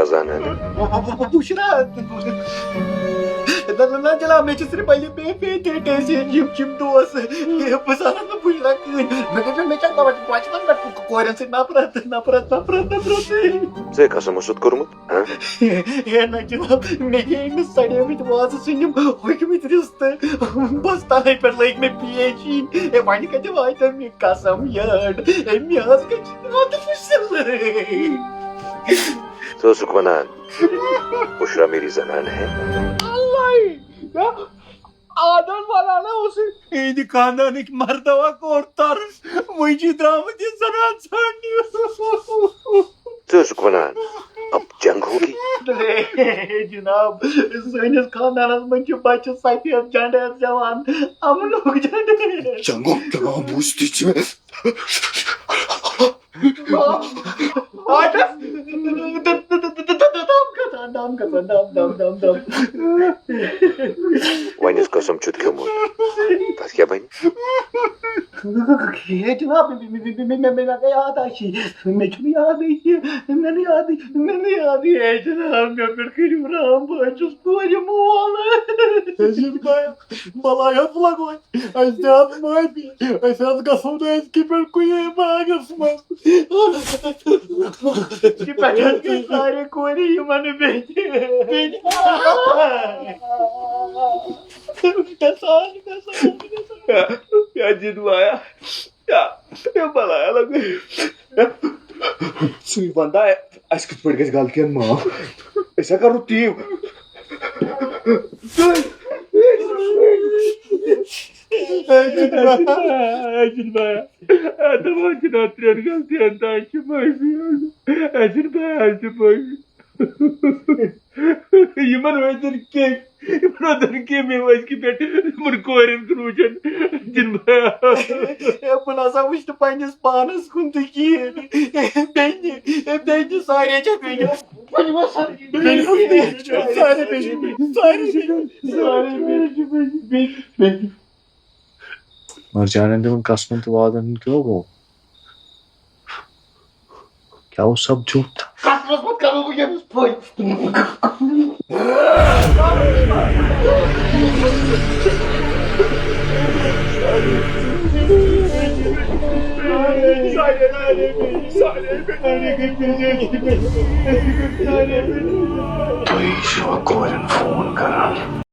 بشرا زانان بشرا نہ جناب مے صرف پہلے یم دوس بہ زانن بشرا کہین مے چھ بچپن پہ کورین سی نفرت ژے قسم اوسُتھ کوٚرمُت ہے نہ جناب مے گٔے أمِس سڑیمٕتۍ وازٕ سٕنٛدِم ہوٚکھمٕتۍ رِستہٕ بس تنہٕ پٮ۪ٹھ لٔگۍ مےٚ پیچ یِنۍ ہے وۄنۍ کتہِ واتن مےٚ قسم یٔڈ ہے مےٚ حظ گٔے فصل ژٕ اوسُکھ ونان بشرا میری زنان ہے آدن ونان اہندِ خاندانٕکۍ مردوا کوٚر طرف وۄنۍ چھِ درٛامٕتۍ یہِ زنان ژھانڈنہِ ژٕ اوسُکھ ونان اب جنگ ہوگی جناب سٲنِس خاندانس منٛز چھِ بچہِ سفید جنڈٕ زٮ۪وان امنُک جنڈٕ جنگُک ناو بوٗزتھٕے چھِ دم گژھان وۄنۍ یُس قسم چھُتھ کھیوٚمُت تتھ کیٛاہ بنہِ ہے جناب مےٚ گٔے یاداشی مےٚ چھُنہٕ یادٕے کینٛہہ مےٚ نہٕ یادٕے ہے جناب مےٚ پٮ۪ٹھ کٔرِو رحم بہٕ حظ چھُس کورِ مول بلاے حظ لگوے اَسہِ دِ حظ معٲفی أسۍ حظ گژھو نہٕ أزکہِ پٮ۪ٹھ کُنے باغس منٛز یہِ پٮ۪ٹھ حظ گٔے سارے کورِ یِمن نہٕ بیٚیہِ جنوایا بلایا لگوے ژٕے وندا اَسہِ کِتھ پٲٹھۍ گژھِ غلطین معاف أسۍ ہا کرو تی جنوایا دپان جناب ترٛٮ۪ن غلطین تانۍ چھِ معٲفی جنوایا چھِ معٲفی یِمن وٲتِن کیٚنٛہہ مےٚ أزکہِ پٮ۪ٹھ یِمن کورٮ۪ن کُن وٕچھن جنوایا بہٕ نسا وٕچھِ نہٕ پننِس پانس کُن تہِ کِہیٖنۍ بیٚنہِ سارے چھےٚ بیٚنہِ مرجان تمن قسمن تو وعدن کیوں گو کیا وہ سب جھوٹ تھا قسمس پتہٕ کرو بہٕ ییٚمِس تُہۍ چھِوا کورٮ۪ن فون کران